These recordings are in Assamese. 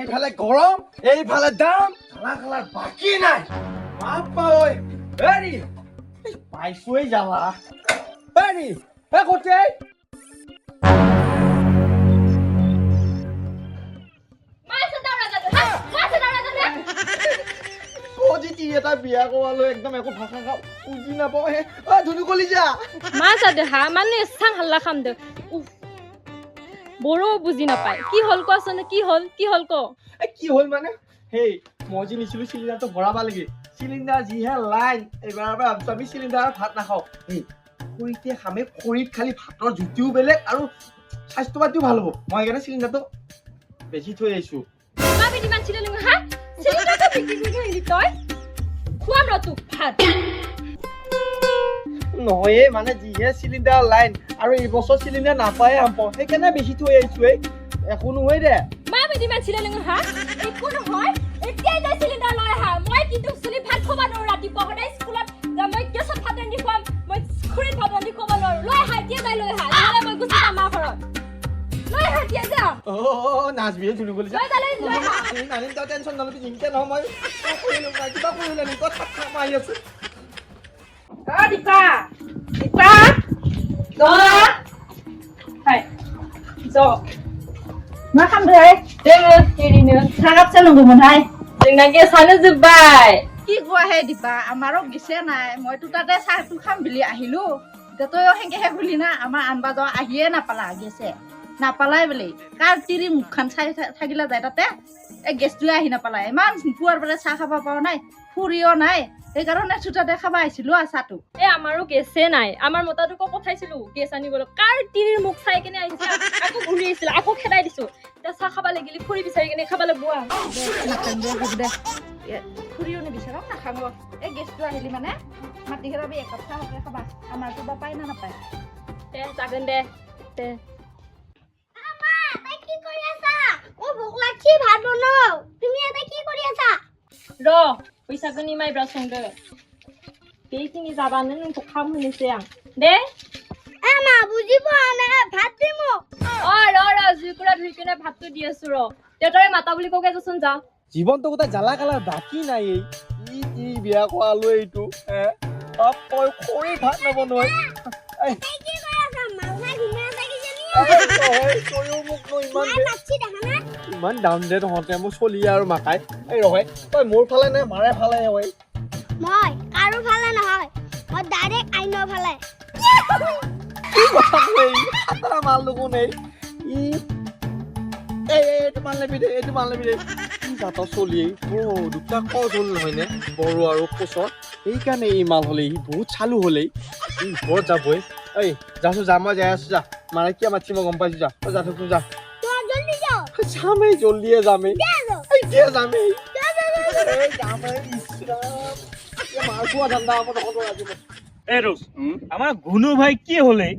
এইফালে গৰম এইফালে দাম খালা খালাৰ বাকী নাই বাপ্পা ঐ হেৰি পাইছোৱেই যাবা হেৰি কোটে এটা বিয়া কৰালো একদম একো ভাষা খাও বুজি নাপাওঁ হে ধুনু কলিজা মা চাদে হা মানে চাং হাল্লা খাম দে বড়ো বুজি নাপায় কি হল কোৱাচোন কি হল ক কি হল মানে হেই মই যে নিছিলো চিলিণ্ডাৰটো ভৰাবা লাগে চিলিণ্ডাৰ যিহে লাইন এইবাৰৰ পৰা ভাবছো আমি চিলিণ্ডাৰত ভাত নাখাওঁ হেই খৰিতে খামে খৰিত খালি ভাতৰ জুতিও বেলেগ আৰু স্বাস্থ্য পাতিও ভাল হ'ব মই সেইকাৰণে চিলিণ্ডাৰটো বেছি থৈ আহিছো বাবি দিমান চিলিণ্ডাৰ হা চিলিণ্ডাৰটো বিক্ৰী কৰি আহিলি তই খুৱাম ৰ তোক ভাত নহয়ে মানে যিহে চিলিণ্ডাৰ লাইন আৰু এইবছৰ চিলিণ্ডাৰ নাপায়ে আম পাওঁ সেইকাৰণে বেছি থৈ আহিছো একো নহয় দে বাবি দিমান চিলিণ্ডাৰ হা একো নহয় এতিয়াই যাই চিলিণ্ডাৰ লৈ আহা মই কিন্তু চুলি ভাত খাব নোৱাৰো ৰাতিপুৱা সদায় স্কুলত মই গেছত ভাত ৰান্ধি খুৱাম মই খৰিত ভাত ৰান্ধি খাব নোৱাৰো লৈ আহা এতিয়া যাই লৈ আহা নহ'লে মই গুচি যাম আমাৰ ঘৰত লৈ আহা এতিয়া যা নাচবিয়ে ধুনু বুলি যা নানিন তই টেনশ্যন নলবি চিন্তা নহয় মই কিবা কৰিলে নি তই থাক থাক মাৰি আছো দীপা দৰা হাই জ मा खालामदों दोङो एरैनो सागाप सोलोंदोंमोनहाय जोंना गेसानो जोब्बाय কি কোৱা হে দিবা আমাৰো গেছে নাই মইতো তাতে চাহটো খাম বুলি আহিলো এতিয়া তইও সেনেকে বুলি না আমাৰ আনবা যোৱা আহিয়ে নাপালা গেছে নাপালাই বুলি কাৰ তিৰি মুখখন চাই থাকিলা যায় তাতে এই গেছটোৱে আহি নাপালা ইমান পুৱাৰ পৰা চাহ খাব পৰা নাই ফুৰিও নাই সেইকাৰণে চোতাতে খাব আহিছিলো চাহটো আমাৰো গেছে নাই আমাৰ মতাটোকো পঠাইছিলো গেছ আনিবলৈ কাৰ তিৰিৰ মুখ চাই কিনে আহিছে আকৌ ঘূৰি আহিছিল আকৌ খেদাই দিছো এতিয়া চাহ খাব লাগিলি ফুৰি বিচাৰি কিনে খাব লাগিব নাখান্দে হ'ব দে ফুৰিও নিবিচাৰক নাখাব এই গেছটো আহিলি মানে মাটি খেলাবি একাপ চাহকে খাবা আমাৰতো বা পায় না নাপায় দে যাগন দে দে কি কৰি আছা ও ভোক লাগছি ভাত বনাও তুমি এটা কি কৰি আছা ৰ পইচাটো নিমাই ব্ৰাছং দে কেইখিনি যাবানে নोंखौ খাম শুনিছে আं দে মা বুজি পোৱা নাই ভাত দিমু ৰ জুইকুৰা ধুই কিনে ভাতটো দি আছো ৰ দেউতাৰে মাতা বুলি কওকে যাচোন যা জীৱনটো গোটেই জ্বালা কালাৰ বাকী নাই কি বিয়া কৰালো এইটো তই খৰি ভাত নবনোৱাই কি কৰি আছা মাউনা ঘুমাই আছা কিজানি ইমান দাম দে তহঁতে মোৰ চলি আৰু মাকাই এই ৰহে তই মোৰ ফালে নে মাৰে ফালে হয় মই কাৰো ফালে নহয় মই ডাইৰেক্ট আইনৰ ফালে কি কথা কই খাতৰা মাল দেখোন এইটো মান লবি দে কি জাত চলি দুটা কজ হ'ল নহয়নে বড়ো আৰু কোচৰ সেইকাৰণে এই মাল হ'লে সি বহুত চালু হ'লে ই ঘৰত যাবই এই যাচোন যা মই যাই আছো যা মাৰে কিয় মাতি মই গম পাইছো যা তই যা থাকো যা যামেই জলদিয়ে যামেই এতিয়া যামেই এই রোজ আমার গুনু ভাই কি হলে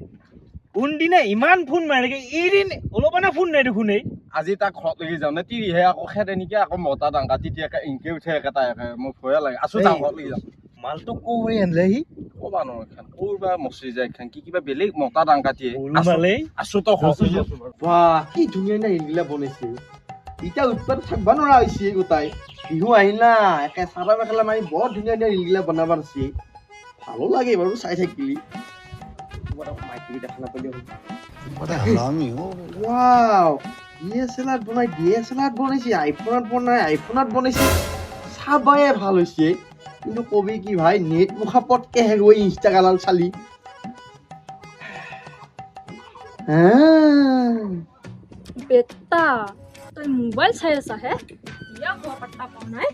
কোন দিনে ইমান ফোন মারে এদিন অলপমানে ফোন নাই দেখোন আজি তাক ঘৰত লাগি যাওঁ নে তিৰিহে আকৌ খেদে নেকি আকৌ মতা ডাঙা তেতিয়াকে ইনকে উঠে একেটাই মোক ভয়ে লাগে আছো যাওঁ ঘৰত লাগি যাওঁ মালটো কৌৰে আনলে সি ক'বা নহয় এখন ক'ৰবা মচি যায় এখন কি কিবা বেলেগ মতা ডাঙা দিয়ে আছো তো বাহ কি ধুনীয়া না এইগিলা বনাইছে এতিয়া উৎপাত থাকবা নোৱাৰা হৈছে গোটাই বিহু আহিল না একে চাদৰ মেখেলা মাৰি বৰ ধুনীয়া ধুনীয়া ৰিলগিলা বনাব আছে ভালো লাগে বাৰু চাই থাকিলি দেখা নাপালি ৱাও ডিএসএলআর বনাইছে আইফোনত বনাইছে চাবায়ে ভাল হৈছে কিন্তু কবি কি ভাই নেট মুখা পটকে হে গৈ ইনষ্টাগ্রাম চালি বেটা তই মোবাইল চাই আছা হে ইয়া কোৱা কথা কোৱা নাই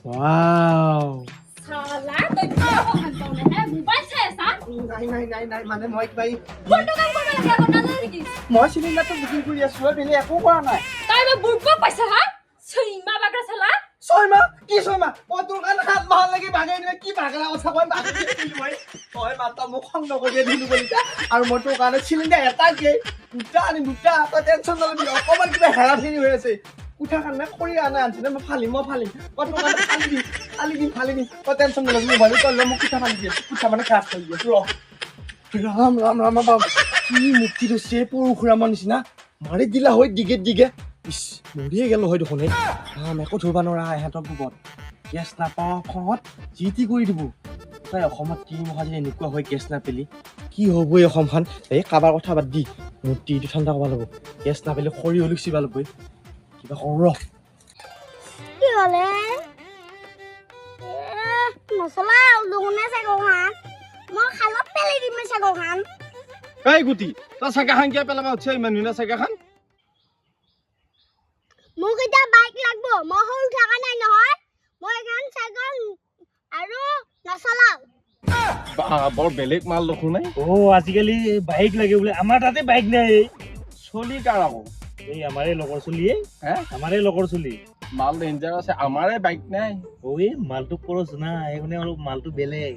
ৱাও সালা তই কিয় হাত পাও নে মোবাইল চাই আছা নাই মানে মই ভাই কোনটো কাম কৰিব লাগে আকৌ নাজানো নেকি মই চিলিণ্ডাৰটো বুকিং কৰি আছো বেলে একো কৰা নাই তাই মই বুৰবক পাইছা হা ছয়মা বাগৰা চালা ছয়মা মই তোৰ কাৰণে 7 মাহ লাগি ভাগাই দিলে কি ভাগলা কথা কই মই তই মাতা মোক খং নকৰি দিলো বলিতা আৰু মই তোৰ কাৰণে চিলিণ্ডাৰ এটা দিয়ে দুটা তই টেনচন নলবি অকমান কিবা হেৰাফেৰি হৈ আছে উঠা কাৰণে খৰি আনা আনছিলে মই ফালিম মই তোৰ কাৰণে ফালি দিম তই টেনচন নলবি মোবাইল তই মোক উঠা ফালি দিয়ে উঠা মানে ক্ৰাছ কৰি দিয়ে ৰাম বাবা কি মুক্তি হৈছে পৰশুৰামৰ নিচিনা মাৰি দিলা হয় দিগে ইছ মৰিয়ে গেল হয় দেখোন একো ধৰিব নোৱাৰা ইহঁতৰ বুকত গেছ নাপাওঁ খঙত যি টি কৰি দিব তাই অসমত তিনিমহা যদি এনেকুৱা হয় গেছ নাপালি কি হ'ব এই অসমখন এই কাৰোবাৰ কথা বাদ দি মোৰ টিটো ঠাণ্ডা কৰিব লাগিব গেছ নাপালে সৰিয়হ লিখিব লাগিব কিবা কৰোঁ ৰ কি হলে মছলা দুগুণে চাগৰখান মই খালত পেলাই দিম চাগৰখান এই গুটি তই চাগাখান কিয় পেলাব উঠিছে ইমান ধুনীয়া চাগাখান মোক এতিয়া বাইক লাগব মই সৰু থকা নাই নহয় মই এখন চাইকেল আৰু নচলাও বৰ বেলেগ মাল দেখোন নাই আজিকালি বাইক লাগে বোলে আমাৰ তাতে বাইক নাই চলি কাৰ আকৌ এই আমাৰে লগৰ চলিয়ে আমাৰে লগৰ চলি মাল ডেঞ্জাৰ আছে আমাৰে বাইক নাই এই মালটো কৰছ না এইখনে অলপ মালটো বেলেগ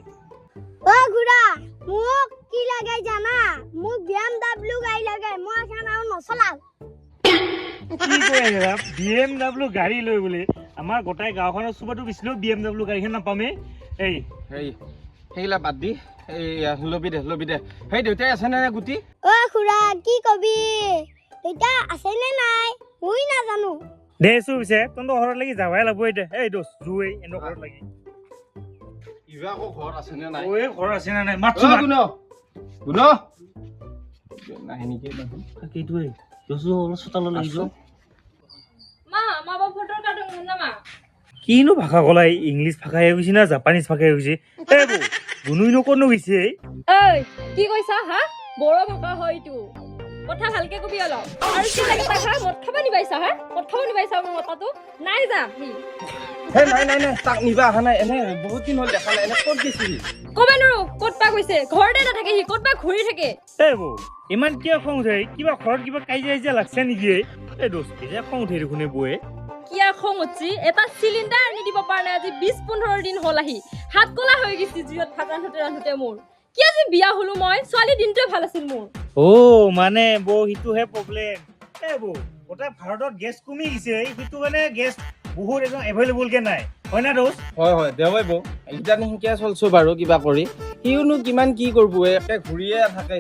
অ গুড়া মোক কি লাগে জানা মোক BMW গাড়ী লাগে মই এখন আৰু নচলাও কি কয় BMW গাড়ী লৈ বোলে আমাৰ গোটাই গাঁওখনৰ চুবাটো বিছিলো BMW গাড়ীখন নাপামে এই সেইগিলা বাদ দি এই লবি দে সেই দেউতাই আছে নে গুটি অ খুৰা কি কবি দেউতা আছে নে নাই মই নাজানো দেছো পিছে তহঁতৰ ঘৰত লাগি যাবাই লাগব এতিয়া এই দোষ জুই এনে ঘৰত লাগি ইবা আকৌ ঘৰত আছে নে নাই ঘৰ আছে নে নাই মাতছো গুণ নাহে নেকি সেইটোৱে দোষো অলপ চোতালত লাগিব মা বাবা ফটোৰ কাৰ্টুন না মা কিনো ভাষা কলাই ইংলিছ ভাষাই গৈছে না জাপানিজ ভাষাই গৈছে এই বৌ গুনুই নকনো গৈছে এই কি কৈছা হা বড়ো ভাষা হয় এইটো কথা ভালকে কবি অলপ আৰু কি লাগে তাক মদ খাব নিবাইছা হা মদ খাব নিবাইছা মোৰ মতাটো নাই যাম হে নাই তাক নিবা অহা নাই এনে বহুত দিন হ'ল দেখা নাই এনে ক'ত গৈছিলি ক'ব নোৱাৰো ক'ত পা গৈছে ঘৰতে নাথাকে সি ক'ত পা ঘূৰি থাকে এই বৌ ইমান কিয় খং উঠে কিবা ঘৰত কিবা কাজিয়া লাগছে নেকি এই দোষ এতিয়া খং উঠে দেখোন বৌয়ে কিয়া খং উঠছি এটা চিলিণ্ডাৰ আনি দিব পৰা নাই আজি 20-15 দিন হ'ল আহি হাত কলা হৈ গৈছে জিয়ত ভাত ৰান্ধোতে মোৰ কি আজি বিয়া হলো মই ছোৱালী দিনটোৱে ভাল আছিল মোৰ মানে বৌ সিটোহে প্ৰব্লেম এই বৌ গোটেই ভাৰতত গেছ কমি গৈছে সিটো মানে গেছ বহুত একদম এভেইলেবল কে নাই হয় না দোষ হয় দেৱাই বৌ এইটা নিকে চলছো বাৰু কিবা কৰি সিওনো কিমান কি কৰিব একে ঘূৰিয়ে থাকে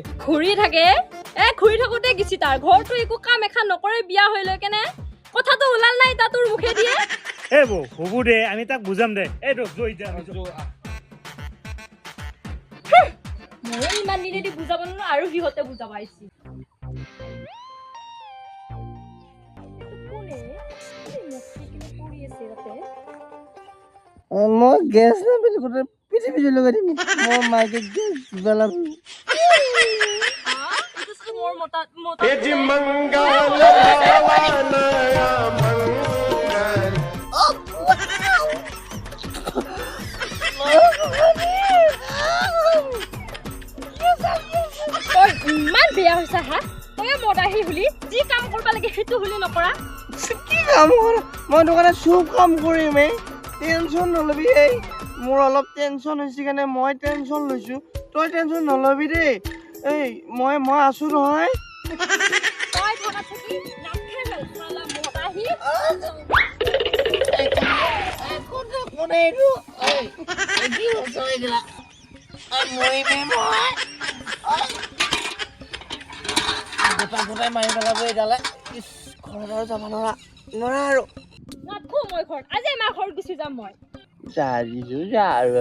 ঘূৰি থাকোতে গেছি তাৰ ঘৰটো একো কাম এখন নকৰে বিয়া হৈ লৈ কেনে কথাটো ওলাল নাই তা তোৰ মুখে দিয়ে এই বৌ হ'ব দে আমি তাক বুজাম দে এই দোষ জয় যা মই ইমান দিনেদি বুজাব নোৱাৰো আৰু সিহঁতে বুজাব আহিছি মই গেছ নাপালি গোটেই পৃথিৱী লগাই দিম মই মাইকে গেছ জ্বলাম মোৰ মতা ইমান বেয়া হৈছে হা তই মদ আহি হলি যি কাম কৰিব লাগে সেইটো হলি নকৰা কি কাম কৰা মই দোকানে চব কাম কৰিম টেনচন নলবি মোৰ অলপ টেনচন হৈছে কাৰণে মই টেনচন লৈছো তই টেনচন নলবি দেই মই আছো নহয় তই থাকা থাকি নাখে ভাল খালা মদ আহি গোটাই মাৰি পেলাব এইডালে ঘৰত আৰু যাব নোৱাৰা আৰু নাথো মই ঘৰত আজি আমাৰ ঘৰত গুচি যাম মই যা আৰু